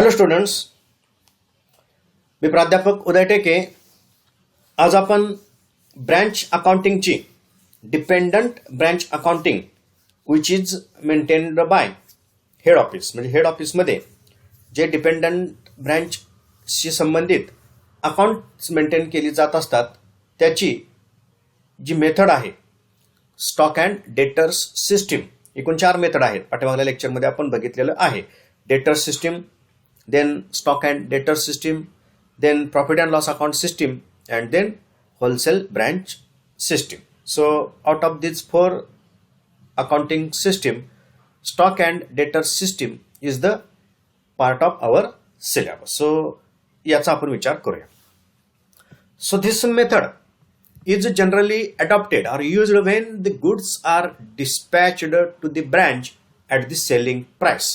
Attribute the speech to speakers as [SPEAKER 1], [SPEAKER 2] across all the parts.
[SPEAKER 1] Hello students, मी प्राध्यापक उदय टेके. आज आपण ब्रँच अकाउंटिंगची dependent branch accounting which is maintained by head office, म्हणजे हेड ऑफिसमध्ये जे डिपेंडंट ब्रँचशी संबंधित अकाउंट्स मेंटेन केली जात असतात त्याची जी मेथड आहे स्टॉक अँड डेटर्स सिस्टीम. एकूण 4 मेथड आहेत. पाठीमागल्या लेक्चरमध्ये आपण बघितलेलं आहे. Debtors system, then stock and debtor system, then profit and loss account system, and then wholesale branch system. So out of these 4 accounting system, stock and debtor system is the part of our syllabus. So याचा आपण विचार करूया. So this method is generally adopted or used when the goods are dispatched to the branch at the selling price,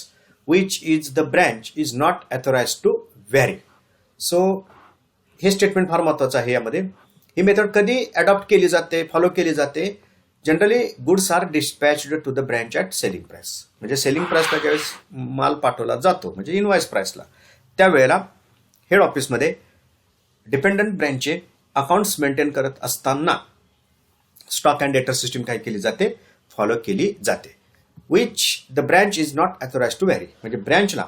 [SPEAKER 1] which is the branch is not authorized to vary. So हे statement फार महत्वाचं आहे. यामध्ये ही method कधी adopt केली जाते, follow केली जाते? Generally goods are dispatched to the branch at selling price, म्हणजे सेलिंग प्राइसला ज्यावेळेस माल पाठवला जातो म्हणजे इनवॉइस प्राइसला, त्यावेळेला हेड ऑफिसमध्ये डिपेंडंट ब्रँचचे अकाउंट्स मेंटेन करत असताना स्टॉक अँड डेटर सिस्टीम काय केली जाते, फॉलो केली जाते. Which the branch is not authorise to vary, म्हणजे ब्रँचला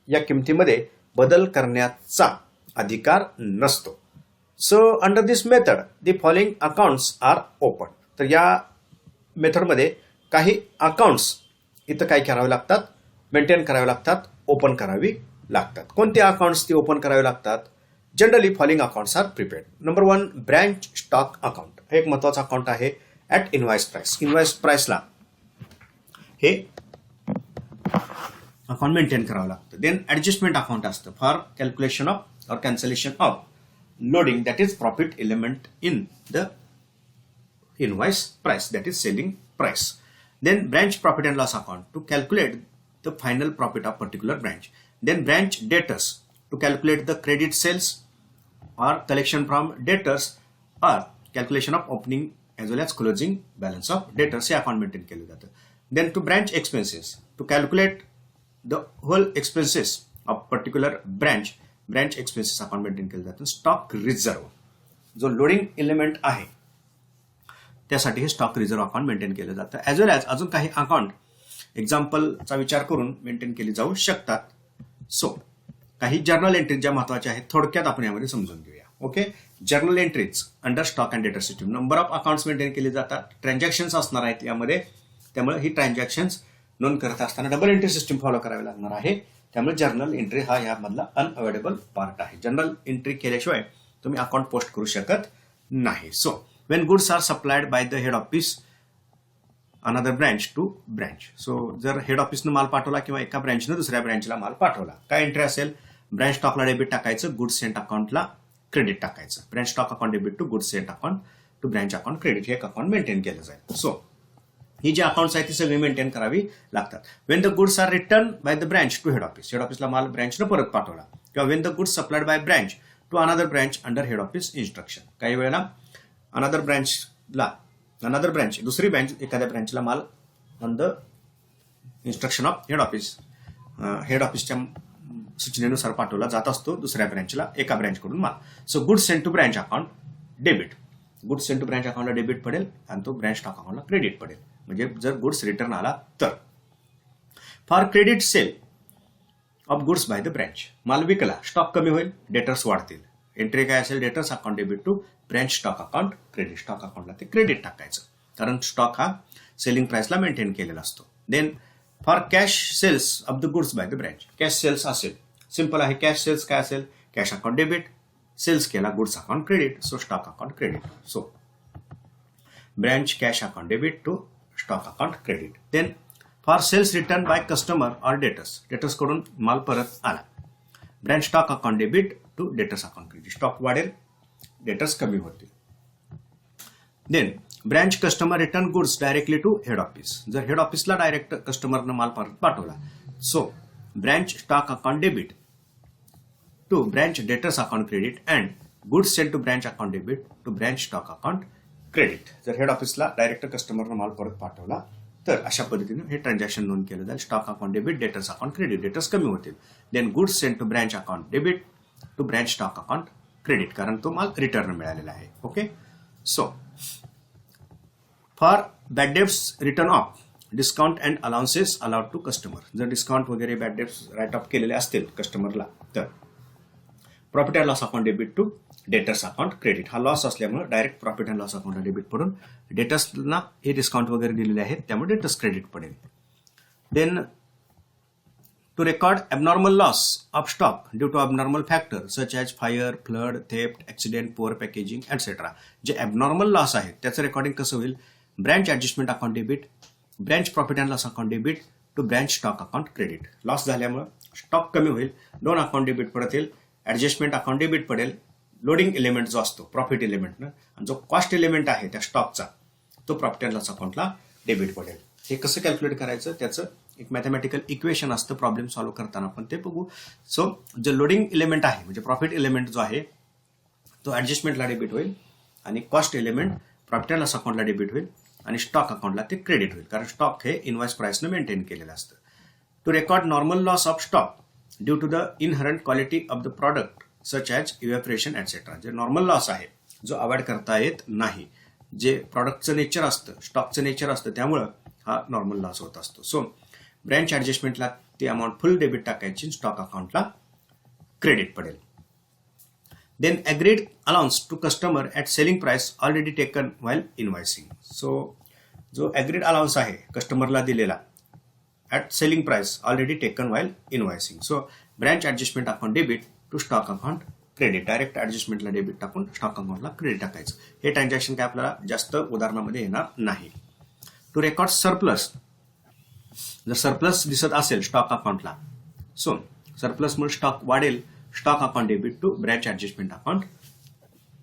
[SPEAKER 1] या किमतीमध्ये बदल करण्याचा अधिकार नसतो. So under this method the following accounts are open. तर या मेथडमध्ये काही अकाउंट्स इथं काय करावे लागतात, मेंटेन करावे लागतात, ओपन करावी लागतात. कोणते अकाउंट्स ती ओपन करावे लागतात? Generally following accounts are prepaid. Number 1 branch stock account. हे एक महत्वाचा अकाउंट आहे ॲट इनवॉइस प्राइस. इनवॉइस प्राइसला हे अकाउंट मेंटेन करावं लागतं. देन ऍडजस्टमेंट अकाउंट असतं फॉर कॅल्क्युलेशन ऑफ और cancellation of loading that is profit element in the invoice price that is selling price. Then branch profit and loss account to calculate the final profit of particular branch. Then branch debtors to calculate the credit sales or collection from debtors or calculation of opening as well as closing balance of debtors हे account maintain केलं जातं. Then to branch expenses to calculate the whole expenses of particular branch expenses account maintain केलं जातं. Stock reserve जो loading element आहे त्यासाठी हे stock reserve account maintain केलं जातं. ॲज वेल ॲज अजून काही अकाउंट एक्झाम्पलचा विचार करून मेंटेन केली जाऊ शकतात. सो काही जर्नल एंट्रीज ज्या महत्वाच्या आहेत थोडक्यात आपण यामध्ये समजून घेऊया. Okay, journal entries under stock and debtor system. Number of accounts maintain केले जातात, ट्रान्झॅक्शन्स असणार आहेत यामध्ये, त्यामुळे ही ट्रान्झॅक्शन्स नोंद करत असताना डबल एंट्री सिस्टीम फॉलो करावी लागणार आहे. त्यामुळे जर्नल एंट्री हा यामधला अनअवॉइडेबल पार्ट आहे. जनरल एंट्री केल्याशिवाय तुम्ही अकाउंट पोस्ट करू शकत नाही. So when goods are supplied by the head office another branch to branch. So जर हेड ऑफिसनं माल पाठवला किंवा एका ब्रँचनं दुसऱ्या ब्रँचला माल पाठवला, काय एंट्री असेल? ब्रँच स्टॉकला डेबिट टाकायचं, गुड्स सेंट अकाउंटला क्रेडिट टाकायचं. Branch stock account debit to goods sent account to branch account credit हे एक अकाउंट मेंटेन केलं जाईल. सो ही जी अकाउंट्स आहेत ती सगळी मेंटेन करावी लागतात. When the goods are return by the branch to head office, head ऑफिसला माल ब्रँचनं परत पाठवला, किंवा when the goods supplied by branch to another branch under head office instruction. काही वेळेला अनदर ब्रँच दुसरी ब्रँच एखाद्या ब्रँचला माल on the instruction of head office, head ऑफिसच्या सूचनेनुसार पाठवला जात असतो दुसऱ्या ब्रँचला एका ब्रँचकडून माल. So goods sent to branch account debit, goods sent to branch अकाउंटला डेबिट पडेल आणि तो ब्रँच स्टॉक अकाउंटला क्रेडिट पडेल, म्हणजे जर गुड्स रिटर्न आला तर. For credit sale of goods by the branch, माल विकला, स्टॉक कमी होईल, डेटर्स वाढतील. एंट्री काय असेल? Debtors account debit to branch stock account credit. Stock अकाउंटला ते क्रेडिट टाकायचं, कारण स्टॉक हा सेलिंग प्राइसला मेंटेन केलेला असतो. Then for cash sales of the goods by the branch, cash sales असेल, सिंपल आहे. कॅश सेल्स काय असेल? कॅश अकाउंट डेबिट, सेल्स केला goods account credit, so stock account credit. So branch cash account debit to stock account credit. Then for sales return by customer or debtors, debtors कडून माल परत आला, branch stock account debit to debtors account credit. Stock वाढेल, debtors कमी होतील. Then branch customer return goods directly to head office, जर head ऑफिसला direct कस्टमरनं माल परत पाठवला, so branch stock account debit to branch debtors account credit and goods sent to branch account debit to branch stock account credit. जर head ऑफिसला direct कस्टमरनं माल परत पाठवला तर अशा पद्धतीने हे ट्रान्झॅक्शन नोंद केलं जाईल. Stock account debit, debtors account credit, debtors कमी होतील. Then goods send to branch account debit to branch stock account credit, कारण तो माल रिटर्न मिळालेला आहे. Okay. So for bad debts return of discount and allowances allowed to customer. जर discount वगैरे bad debts write off केलेले असतील कस्टमरला तर profit and loss account debit to debtors account credit. हा लॉस असल्यामुळे डायरेक्ट प्रॉफिट अँड लॉस अकाउंटला debit पडून डेटर्सना हे डिस्काउंट वगैरे दिलेले आहेत त्यामुळे डेटर्स क्रेडिट पडेल. Then to record abnormal loss of stock due to abnormal factor such as fire, flood, theft, accident, poor packaging etcetera. जे ॲबनॉर्मल लॉस आहे त्याचं रेकॉर्डिंग कसं होईल? Branch adjustment account debit, branch profit and loss account debit to branch stock account credit. Loss झाल्यामुळे stock कमी होईल, दोन account debit पडतील, ॲडजस्टमेंट अकाउंट डेबिट पडेल. लोडिंग एलिमेंट जो असतो प्रॉफिट एलिमेंटनं आणि जो कॉस्ट एलिमेंट आहे त्या स्टॉकचा तो प्रॉफिट अँड लॉस अकाउंटला डेबिट पडेल. हे कसं कॅल्क्युलेट करायचं त्याचं एक मॅथमॅटिकल इक्वेशन असतं प्रॉब्लेम सॉल्व्ह करताना आपण ते बघू. सो जो लोडिंग एलिमेंट आहे म्हणजे प्रॉफिट एलिमेंट जो आहे तो ॲडजस्टमेंटला डेबिट होईल आणि cost element profit and loss अकाउंटला डेबिट होईल आणि स्टॉक अकाउंटला ते क्रेडिट होईल, कारण स्टॉक हे इनवॉइस प्राइसनं मेंटेन केलेलं असतं. To record normal loss of stock due to the inherent quality of the product such as evaporation etcetera. जे नॉर्मल लॉस आहे जो अवॉइड करता येत नाही, जे प्रॉडक्टचं नेचर असतं, स्टॉकचं नेचर असतं, त्यामुळं हा नॉर्मल लॉस होत असतो. सो ब्रँच ॲडजस्टमेंटला ती अमाऊंट फुल डेबिट टाकायची, स्टॉक अकाउंटला क्रेडिट पडेल. Then agreed allowance to customer at selling price already taken while invoicing. So जो ॲग्रीड अलाउन्स आहे कस्टमरला दिलेला at selling price already taken while invoicing. So branch adjustment account debit to stock account credit, direct ॲडजस्टमेंटला debit टाकून stock अकाउंटला credit टाकायचं. हे transaction काय आपल्याला जास्त उदाहरणामध्ये येणार नाही. टू रेकॉर्ड सरप्लस, जर सरप्लस दिसत असेल स्टॉक अकाउंटला, सो सरप्लसमुळे स्टॉक वाढेल, stock account debit to branch adjustment account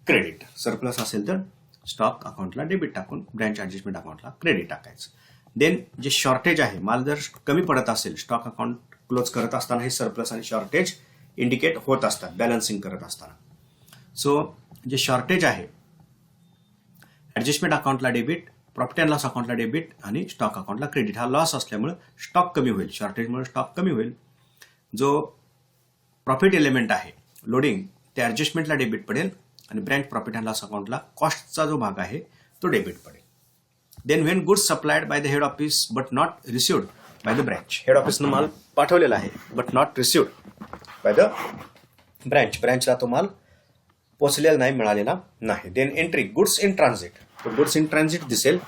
[SPEAKER 1] credit. Surplus असेल तर स्टॉक अकाउंटला डेबिट टाकून ब्रँच ॲडजस्टमेंट अकाउंटला क्रेडिट टाकायचं. देन जे शॉर्टेज आहे, माल जर कमी पडत असेल स्टॉक अकाउंट क्लोज करत असताना हे सरप्लस आणि शॉर्टेज इंडिकेट होत असतात बॅलन्सिंग करत असताना. सो जे शॉर्टेज आहे ॲडजस्टमेंट अकाउंटला डेबिट, प्रॉफिट अँड लॉस अकाउंटला डेबिट आणि स्टॉक अकाउंटला क्रेडिट. हा लॉस असल्यामुळे स्टॉक कमी होईल, शॉर्टेजमुळे स्टॉक कमी होईल. जो प्रॉफिट एलिमेंट आहे लोडिंग ते ॲडजस्टमेंटला डेबिट पडेल आणि ब्रँच प्रॉफिट अँड लॉस अकाउंटला कॉस्टचा जो भाग आहे तो डेबिट पडेल. Then when goods supplied by the head office but not received by the branch. Head ऑफिसनं माल पाठवलेला आहे but not received by the branch, ब्रँचला तो माल पोचलेला नाही, मिळालेला नाही. Then entry goods in transit, तो गुड्स इन ट्रान्झिट दिसेल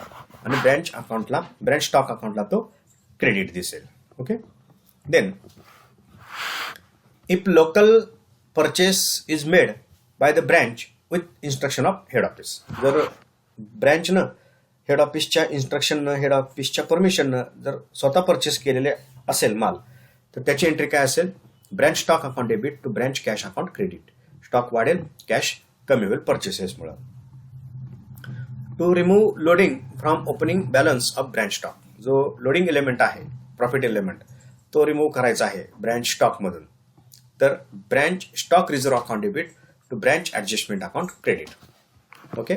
[SPEAKER 1] आणि ब्रँच अकाउंटला, ब्रँच स्टॉक अकाउंटला तो क्रेडिट दिसेल. Okay. Then if local purchase is made by the branch with instruction of head office. जर ब्रँचनं हेड ऑफिसच्या इन्स्ट्रक्शननं, हेड ऑफिसच्या परमिशननं जर स्वतः परचेस केलेले असेल माल तर त्याची एंट्री काय असेल? Branch stock account debit to branch cash account credit. Stock वाढेल, कॅश कमी होईल परचेसेसमुळे. To remove loading from opening balance of branch stock. जो लोडिंग एलिमेंट आहे प्रॉफिट एलिमेंट तो रिमूव्ह करायचा आहे ब्रँच स्टॉकमधून, तर branch stock reserve account debit to branch adjustment account credit. Okay.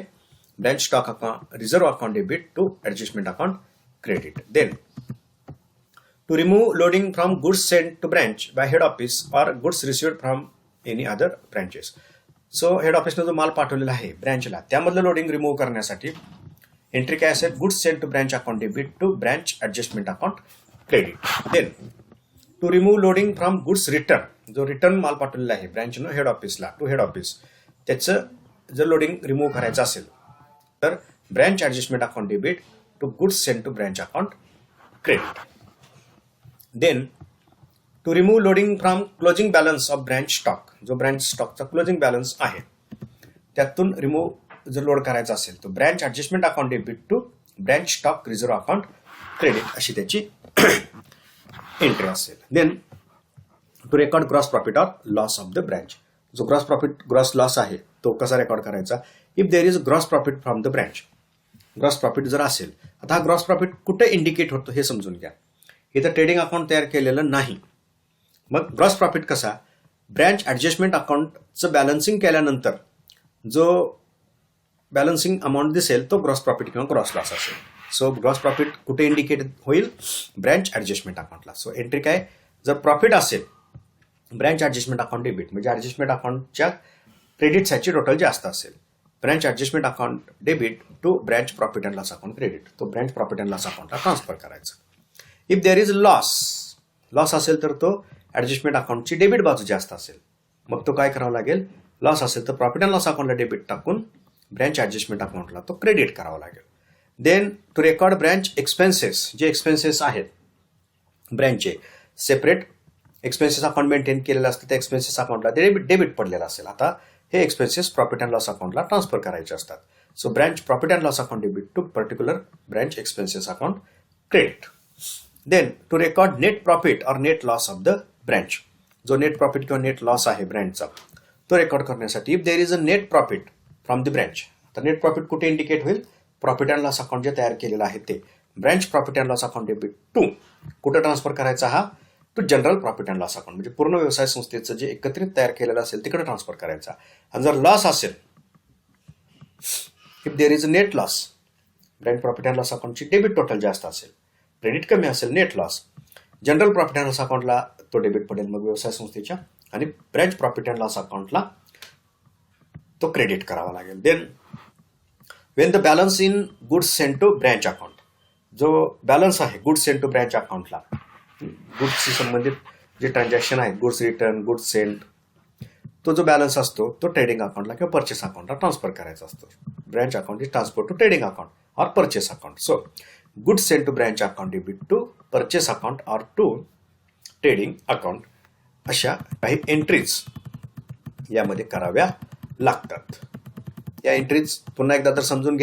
[SPEAKER 1] Branch stock account reserve account debit to adjustment account credit. Then to remove loading from goods sent to branch by head office or goods received from any other branches. So head ऑफिसनं जो माल पाठवलेला आहे ब्रँचला त्यामधलं loading remove करण्यासाठी entry काय असेल? Goods sent to branch account debit to branch adjustment account credit. Then to remove loading from goods return, जो रिटर्न माल पाठवलेला आहे ब्रँचनं head office to head office, त्याचं जर लोडिंग रिमूव्ह करायचं असेल तर branch adjustment account debit to goods sent to branch account credit. Then to remove loading from closing balance of branch stock, जो ब्रँच स्टॉकचा क्लोजिंग बॅलन्स आहे त्यातून remove जर लोड करायचा असेल तर branch adjustment account debit to branch stock reserve account credit अशी त्याची एंट्री असेल. Then to record gross profit or loss of the branch, जो ग्रॉस प्रॉफिट ग्रॉस लॉस आहे तो कसा रेकॉर्ड करायचा? If there is gross profit from the branch. Gross profit जर असेल, आता हा ग्रॉस प्रॉफिट कुठे इंडिकेट होतो हे समजून घ्या. इथं ट्रेडिंग अकाउंट तयार केलेलं नाही. मग ग्रॉस प्रॉफिट कसा? ब्रँच ॲडजस्टमेंट अकाउंटचं बॅलन्सिंग केल्यानंतर जो बॅलन्सिंग अमाऊंट दिसेल तो ग्रॉस प्रॉफिट किंवा ग्रॉस लॉस असेल. सो ग्रॉस प्रॉफिट कुठे इंडिकेट होईल? ब्रँच ऍडजस्टमेंट अकाउंटला. सो एंट्री काय? जर प्रॉफिट असेल ब्रँच ऍडजस्टमेंट अकाउंट डेबिट, म्हणजे ऍडजस्टमेंट अकाउंटच्या क्रेडिट साईडची टोटल जास्त असेल. Branch adjustment account debit to branch profit and loss account credit, तो ब्रँच प्रॉफिट अँड लॉस अकाउंटला ट्रान्सफर करायचा. इफ देअर इज लॉस असेल तर तो ऍडजस्टमेंट अकाउंटची डेबिट बाजू जास्त असेल, मग तो काय करावा लागेल? लॉस असेल तर प्रॉफिट अँड लॉस अकाउंटला डेबिट टाकून ब्रँच ऍडजस्टमेंट अकाउंटला तो क्रेडिट करावा लागेल. Then to record branch expenses, जे एक्सपेन्सेस आहेत ब्रँचचे, सेपरेट एक्सपेन्सेस अकाउंट मेंटेन केलेलं असतं, त्या एक्सपेन्सेस अकाउंटला डेबिट पडलेलं असेल. आता हे एक्सपेन्सेस प्रॉफिट अँड लॉस अकाउंटला ट्रान्सफर करायचे असतात. So branch profit and loss account debit to particular branch expenses account credit. Then to record net profit और net loss of the branch, जो नेट प्रॉफिट किंवा नेट लॉस आहे ब्रँचचा तो record करण्यासाठी if there is a net profit from the branch, तर net profit कुठे indicate होईल? प्रॉफिट अँड लॉस अकाउंट जे तयार केलेलं आहे ते branch profit and loss account debit to कुठे ट्रान्सफर करायचा? हा to general profit and loss account, म्हणजे पूर्ण व्यवसाय संस्थेचं जे एकत्रित तयार केलेलं असेल तिकडे ट्रान्सफर करायचा. आणि जर लॉस असेल, if there is a net loss, branch profit and loss अकाउंटची डेबिट टोटल जास्त असेल, क्रेडिट कमी असेल, net loss, general profit and loss अकाउंटला तो डेबिट पडेल मग व्यवसाय संस्थेच्या, आणि ब्रँच प्रॉफिट अँड लॉस अकाउंटला तो क्रेडिट करावा लागेल. Then when the balance in goods send to branch account, जो बॅलन्स आहे गुड्स सेंड टू ब्रँच अकाउंटला, गुड्सशी संबंधित जे ट्रान्झॅक्शन आहेत, गुड्स रिटर्न, गुड्स सेंड, तो जो बॅलन्स असतो तो ट्रेडिंग अकाउंटला किंवा परचेस अकाउंटला ट्रान्सफर करायचा असतो. Branch account is transfer to trading account और purchase account. So goods send to branch account debit to purchase account और टू ट्रेडिंग अकाउंट, अशा काही एंट्रीज यामध्ये कराव्या लागतात. या एंट्रीज पुन्हा एकदा समजून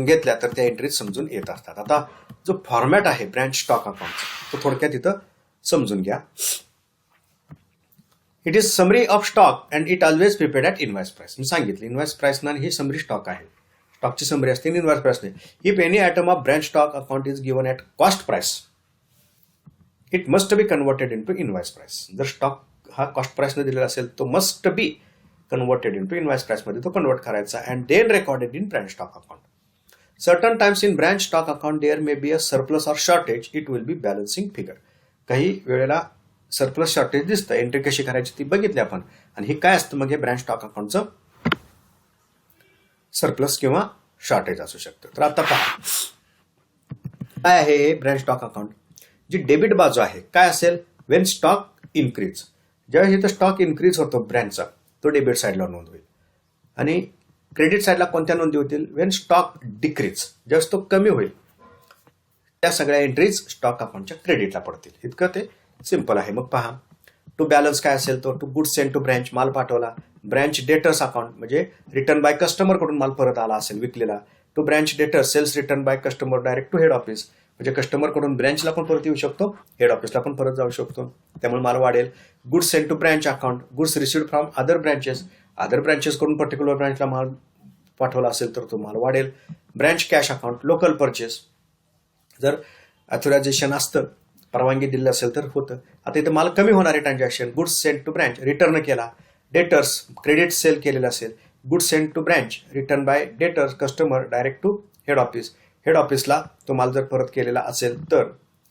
[SPEAKER 1] घेतल्या तर त्या एंट्रीज समजून येत असतात. आता जो फॉर्मॅट आहे ब्रँच स्टॉक अकाउंटचा तो थोडक्यात इथं समजून घ्या. It is summary of stock and it always prepaid at invoice price. मी सांगितलं इनवाइस प्राइस ना, ही समरी स्टॉक आहे, स्टॉकची समरी असते इनवाइस प्राइस नाही. If any item of branch stock account is given at cost price, it must be converted in to invoice price. जर stock हा cost प्राइसने दिलेला असेल तो must be converted in to invoice प्राइसमध्ये तो कन्वर्ट करायचा and then recorded in branch stock account. Certain times in branch stock account there may be a surplus or shortage, it will be balancing figure. काही वेळेला surplus shortage दिसतं, entry कशी करायची ती बघितली आपण. आणि हे काय असतं? मग हे ब्रँच स्टॉक अकाउंटचं सरप्लस किंवा शॉर्टेज असू शकतं. तर आता पहा काय आहे हे ब्रँच स्टॉक अकाउंट. जी डेबिट बाजू आहे काय असेल? वेन स्टॉक इन्क्रीज, ज्यावेळी इथं स्टॉक इन्क्रीज होतो ब्रँचचा तो डेबिट साईडला नोंद होईल. आणि क्रेडिट साईडला कोणत्या नोंदी होतील? वेन स्टॉक डिक्रीज, ज्यावेळेस तो कमी होईल त्या सगळ्या एंट्रीज स्टॉक अकाउंटच्या क्रेडिटला पडतील. इतकं ते सिंपल आहे. मग पहा टू बॅलन्स काय असेल? तो to goods send to branch, माल पाठवला. ब्रँच डेटर्स अकाउंट म्हणजे रिटर्न बाय कस्टमर कडून माल परत आला असेल विकलेला. To branch debtors, sales return by customer direct to head office, म्हणजे कस्टमर कडून ब्रँचला पण परत येऊ शकतो, हेड ऑफिसला पण परत जाऊ शकतो, त्यामुळे माल वाढेल. Goods send to branch account, goods received from other branches कडून पर्टिक्युलर ब्रँचला माल पाठवला असेल तर तो माल वाढेल. Branch cash account, local purchase, जर ऑथरायझेशन असतं, परवानगी दिली असेल तर होतं. आता इथे माल कमी होणारे transaction, goods send to branch, return केला. डेटर्स, क्रेडिट सेल केलेलं असेल, goods send to branch, return by debtors customer direct to head office, head ऑफिसला तो माल जर परत केलेला असेल तर.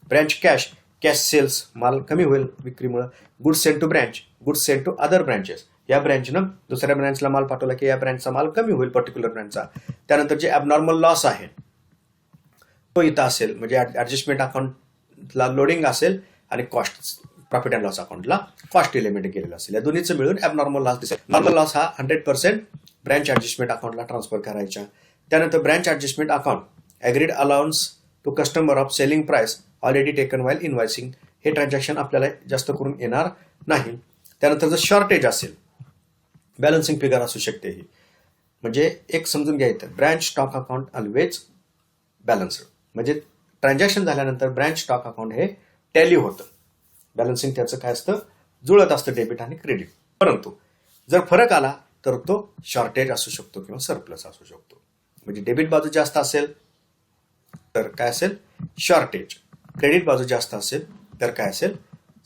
[SPEAKER 1] ब्रँच कॅश, कॅश सेल्स, माल कमी होईल विक्रीमुळे. Goods send to branch, goods send to other branches, या ब्रँचनं दुसऱ्या ब्रँचला माल पाठवला की या ब्रँचचा माल कमी होईल पर्टिक्युलर ब्रँचचा. त्यानंतर जे ॲबनॉर्मल लॉस आहे तो इथं असेल, म्हणजे ऍडजस्टमेंट अकाउंटला लोडिंग असेल आणि कॉस्ट प्रॉफिट अँड लॉस अकाउंटला कॉस्ट एलिमेंट केलेलं असेल. या दोन्हीचं मिळून ॲबनॉर्मल लॉस दिसेल. नॉर्मल लॉस हा 100% ब्रँच ऍडजस्टमेंट अकाउंटला ट्रान्सफर करायचा. त्यानंतर branch adjustment account, agreed allowance to customer of selling price already taken while invoicing, हे ट्रान्झॅक्शन आपल्याला जास्त करून येणार नाही. त्यानंतर जर शॉर्टेज असेल, बॅलन्सिंग फिगर असू शकते ही, म्हणजे एक समजून घ्यायचं branch stock account always balanced, म्हणजे ट्रान्झॅक्शन झाल्यानंतर ब्रँच स्टॉक अकाउंट हे टॅली होतं. बॅलन्सिंग त्याचं काय असतं? जुळत असतं डेबिट आणि क्रेडिट. परंतु जर फरक आला तर तो शॉर्टेज असू शकतो किंवा सरप्लस असू शकतो. म्हणजे डेबिट बाजू जास्त असेल तर काय असेल? शॉर्टेज. क्रेडिट बाजू जास्त असेल तर काय असेल?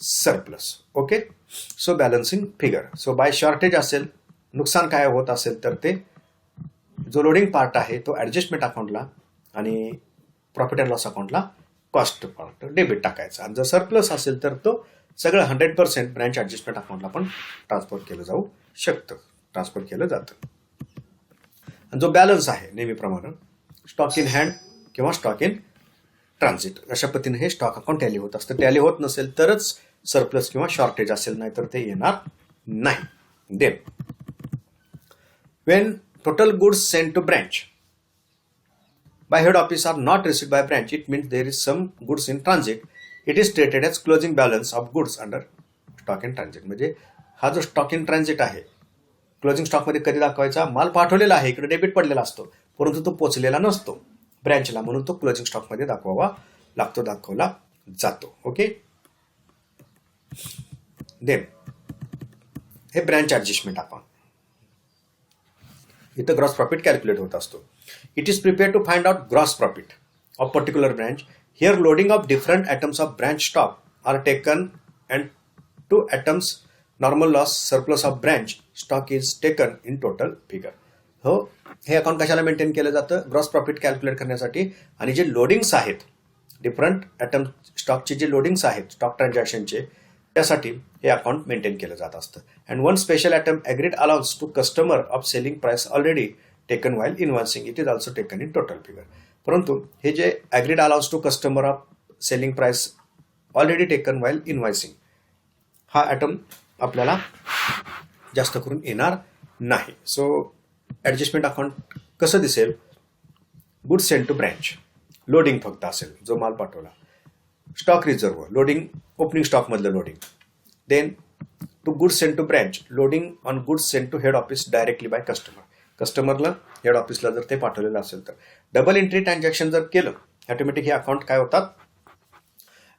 [SPEAKER 1] Surplus. Okay. So balancing figure. So by shortage असेल, नुकसान काय होत असेल तर ते जो लोडिंग पार्ट आहे तो ॲडजस्टमेंट अकाउंटला आणि प्रॉफिट अँड लॉस अकाउंटला कॉस्ट पार्ट डेबिट टाकायचा. आणि जर सरप्लस असेल तर तो सगळं 100% ब्रँच ॲडजस्टमेंट अकाउंटला पण ट्रान्सफर केलं जाऊ शकतं, ट्रान्सफर केलं जातं. आणि जो बॅलन्स आहे नेहमीप्रमाणे स्टॉक इन हँड किंवा स्टॉक इन ट्रान्झिट अशा पद्धतीने हे स्टॉक अकाउंट टॅली होत असतं. टॅली होत नसेल तरच सरप्लस किंवा शॉर्टेज असेल, नाही तर ते येणार नाही. Then when total goods sent to branch by head office are not received by branch, it means there is some goods in transit. It is treated as closing balance of goods under stock in transit. म्हणजे हा जो stock in transit आहे, closing stock मध्ये कधी दाखवायचा, माल पाठवलेला आहे, इकडे डेबिट पडलेला असतो, परंतु तो पोचलेला नसतो ब्रँचला, म्हणून तो क्लोजिंग स्टॉक मध्ये दाखवावा लागतो, दाखवला जातो. ओके. देन हे ब्रँच ॲडजस्टमेंट अकाउंट, इथं ग्रॉस प्रॉफिट कॅल्क्युलेट होत असतो. It is prepare to find out gross profit of particular branch. Here loading of different items of branch stock are taken and to items normal loss surplus of branch stock is taken in total figure. हो, हे account कशाला maintain केलं जातं? Gross profit calculate करण्यासाठी. आणि जे loadings आहेत different item स्टॉकचे जे लोडिंग्स आहेत स्टॉक ट्रान्झॅक्शनचे, त्यासाठी हे अकाउंट मेंटेन केलं जात असतं. And one special item agreed allowance to customer of selling price already taken while invoicing, it is also taken in total figure. परंतु हे जे agreed allowance to customer of selling price already taken while invoicing, हा item आपल्याला जास्त करून येणार नाही. So adjustment account कसं दिसेल? Goods sent to branch, loading फक्त असेल, जो माल पाठवला. Stock reserve, loading opening stock मधलं loading. Then to goods sent to branch, loading on goods sent to head office directly by customer. कस्टमरला हेड ऑफिसला जर ते पाठवलेलं असेल तर. डबल एंट्री ट्रान्झॅक्शन जर केलं, ऑटोमॅटिक हे अकाउंट काय होतात?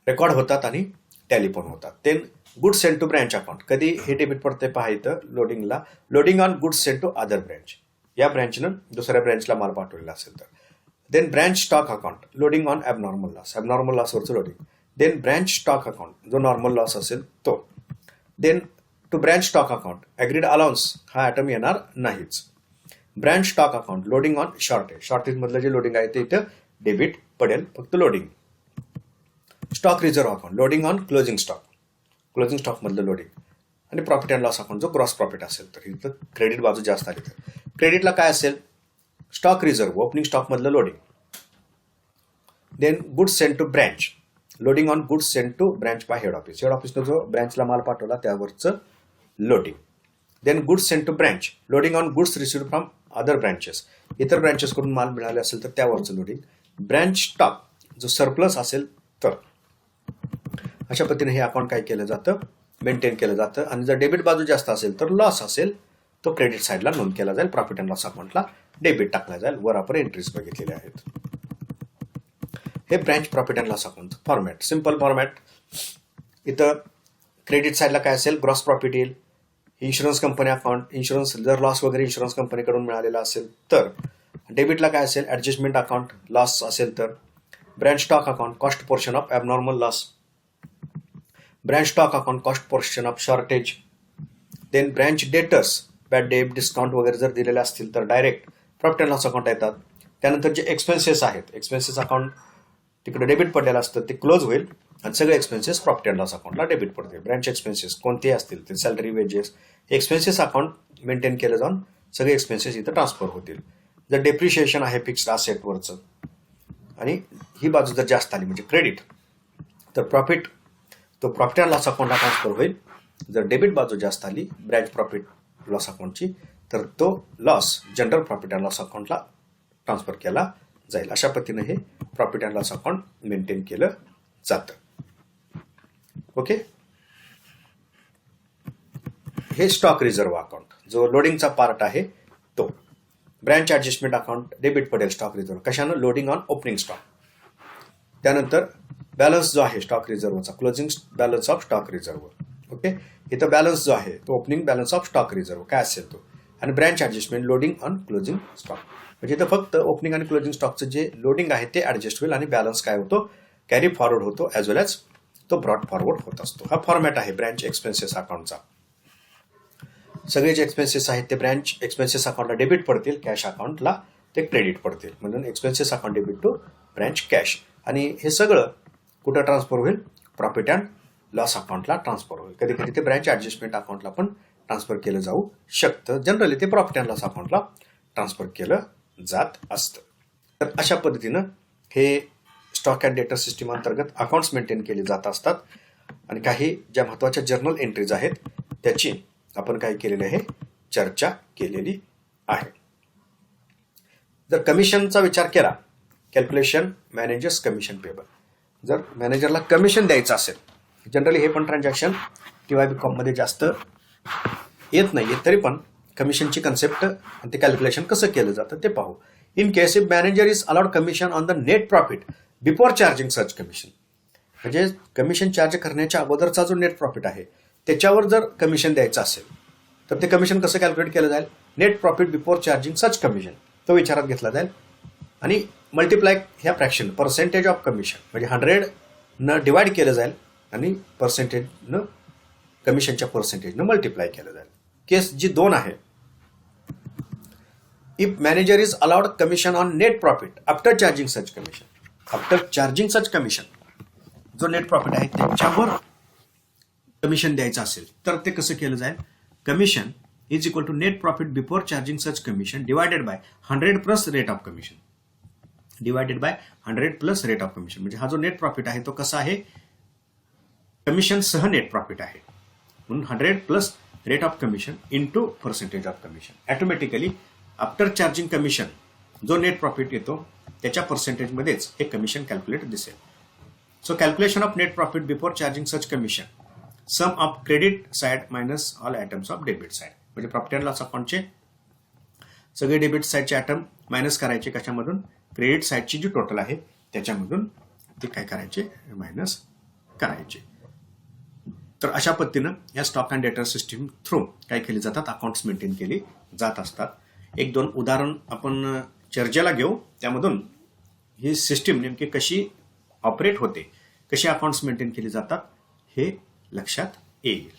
[SPEAKER 1] रेकॉर्ड होतात आणि टॅली पण होतात. Then goods sent to branch account, कधी हे डेबिट पडते पाहायचं लोडिंगला, loading on goods sent to other branch, या ब्रँचनं दुसऱ्या ब्रँचला माल पाठवलेला असेल तर. Then branch stock account, loading on abnormal loss, abnormal लॉसवरचं loading. Then branch stock account, जो नॉर्मल लॉस असेल तो. Then to branch stock account agreed allowance, हा आयटम येणार नाहीच. Branch stock account, loading on shortage, shortage मधलं जे loading आहे ते इथं डेबिट पडेल, फक्त loading. Stock reserve account, loading on closing stock, closing stock मधलं लोडिंग. आणि प्रॉफिट अँड लॉस अकाउंट, जो ग्रॉस प्रॉफिट असेल तर इथं क्रेडिट बाजू जास्त आली तर. क्रेडिटला काय असेल? स्टॉक रिझर्व, ओपनिंग स्टॉक मधलं loading. Then goods sent to branch, loading on goods sent to branch by head office, head ऑफिसनं जो ब्रँचला माल पाठवला त्यावरचं loading. Then goods sent to branch, loading on goods received from other branches, इतर branches कडून माल मिळाले असेल तर त्यावरचं लोडिंग. ब्रँच स्टॉक, जो सरप्लस असेल तर. अशा पद्धतीने हे अकाउंट काय केलं जातं? मेंटेन केलं जातं. आणि जर डेबिट बाजू जास्त असेल तर लॉस असेल तो क्रेडिट साईडला नोंद केला जाईल, प्रॉफिट अँड लॉस अकाउंटला डेबिट टाकला जाईल. वर आपण एंट्रीज बघितलेल्या आहेत. हे branch profit and loss account format, simple format. इथं क्रेडिट साईडला काय असेल? ग्रॉस प्रॉफिट येईल. इन्शुरन्स कंपनी अकाउंट, इन्शुरन्स जर लॉस वगैरे इन्शुरन्स कंपनीकडून मिळालेला असेल तर. डेबिटला काय असेल? ॲडजस्टमेंट अकाउंट, लॉस असेल तर. Branch stock account, cost portion of abnormal loss. Branch stock account, cost portion of shortage. Then branch debtors, bad debt discount वगैरे जर दिलेले असतील तर direct profit and loss account येतात. त्यानंतर जे एक्सपेन्सेस आहेत, एक्सपेन्सेस अकाउंट तिकडे डेबिट पडलेलं असतं, ते क्लोज होईल आणि सगळे एक्सपेन्सेस प्रॉफिट अँड लॉस अकाउंटला डेबिट पडते. ब्रँच एक्सपेन्सेस कोणतेही असतील ते, salary, wedges, expenses account maintain केलं जाऊन सगळे एक्सपेन्सेस इथं ट्रान्सफर होतील. जर डेप्रिशिएशन आहे फिक्स्ड असेटवरचं आणि ही बाजू जर जास्त आली म्हणजे क्रेडिट, तर प्रॉफिट तो प्रॉफिट अँड लॉस अकाउंटला ट्रान्सफर होईल. जर डेबिट बाजू जास्त आली ब्रँच प्रॉफिट लॉस अकाउंटची, तर तो loss general profit and loss अकाउंटला ट्रान्सफर केला जाईल. अशा पद्धतीने हे profit and loss account maintain केलं जातं. ओके. हे स्टॉक रिझर्व अकाउंट, जो लोडिंगचा पार्ट आहे तो. ब्रँच ॲडजस्टमेंट अकाउंट, डेबिट पडेल स्टॉक रिझर्व, कशानं? Loading on opening stock. त्यानंतर बॅलन्स जो आहे स्टॉक रिझर्वचा, closing balance of stock reserve. Okay. इथं बॅलन्स जो आहे तो opening balance of stock reserve काय असेल तो. आणि branch adjustment, loading on closing stock. म्हणजे इथं फक्त ओपनिंग आणि क्लोजिंग स्टॉकचं जे लोडिंग आहे ते ॲडजस्ट होईल आणि बॅलन्स काय होतो? कॅरी फॉरवर्ड होतो, ॲज वेल ॲज तो ब्रॉड फॉरवर्ड होत असतो. हा फॉर्मॅट आहे ब्रँच एक्सपेन्सेस अकाउंटचा. सगळे जे एक्सपेन्सेस आहेत ते ब्रँच एक्सपेन्सेस अकाउंटला डेबिट पडतील, कॅश अकाउंटला ते क्रेडिट पडतील. म्हणून expenses account debit to branch cash. आणि हे सगळं कुठं ट्रान्सफर होईल? प्रॉफिट अँड लॉस अकाउंटला ट्रान्सफर होईल. कधी कधी ते ब्रँच ॲडजस्टमेंट अकाउंटला पण ट्रान्सफर केलं जाऊ शकतं. जनरली ते प्रॉफिट अँड लॉस अकाउंटला ट्रान्सफर केलं जात असतं. तर अशा पद्धतीनं हे स्टॉक अँड डेटर सिस्टीम अंतर्गत अकाउंट्स मेंटेन केले जात असतात. आणि काही ज्या महत्त्वाच्या जर्नल एंट्रीज आहेत त्याची आपण काय केलेली आहे? चर्चा केलेली आहे. जर कमिशनचा विचार केला, कॅल्क्युलेशन मॅनेजर्स कमिशन पेबल. जर मॅनेजरला कमिशन द्यायचं असेल, जनरली हे पण ट्रान्झॅक्शन TYB कॉममध्ये जास्त येत नाही, तरी पण कमिशनची कन्सेप्ट आणि ते कॅल्क्युलेशन कसं केलं जातं ते पाहू. In case if manager is allowed commission on the net profit before charging such commission. म्हणजे कमिशन चार्ज करण्याच्या अगोदरचा जो नेट प्रॉफिट आहे त्याच्यावर जर कमिशन द्यायचं असेल तर ते कमिशन कसं कॅल्क्युलेट केलं जाईल? Net profit before charging such commission तो विचारात घेतला जाईल. आणि मल्टिप्लाय ह्या फ्रॅक्शन पर्सेंटेज ऑफ कमिशन म्हणजे 100 डिवाइड केलं जाईल आणि पर्सेंटेजनं कमिशनच्या पर्सेंटेजनं मल्टिप्लाय केलं जाईल. केस जी 2 आहे, if manager is allowed commission on net profit after charging such commission. After charging such commission जो नेट प्रॉफिट आहे त्याच्यावर कमिशन द्यायचं असेल तर ते कसं केलं जाईल? Commission is equal to net profit before charging such commission divided by 100 plus rate of commission. Divided by 100 plus rate of commission. म्हणजे हा जो नेट प्रॉफिट आहे तो कसा आहे? कमिशन सह नेट प्रॉफिट आहे. म्हणून 100 plus rate of commission into percentage of commission. Automatically after charging commission जो नेट प्रॉफिट येतो त्याच्या पर्सेंटेजमध्येच हे कमिशन कॅल्क्युलेट दिसेल. So calculation of net profit before charging such commission, sum of credit side minus all items of debit side. म्हणजे profit and loss अकाउंटचे सगळे debit साइडचे item minus करायचे. कशामधून? क्रेडिट साइडची जी टोटल आहे त्याच्यामधून ते काय करायचे? मायनस करायचे. तर अशा पद्धतीनं या stock and debtor system through काय केले जातात? अकाउंट्स मेंटेन केली जात असतात. 1-2 उदाहरण आपण चर्चेला घेऊ, त्यामधून ही सिस्टीम नेमकी कशी ऑपरेट होते, कशी अकाउंट्स मेंटेन केली जातात हे लक्षात येईल.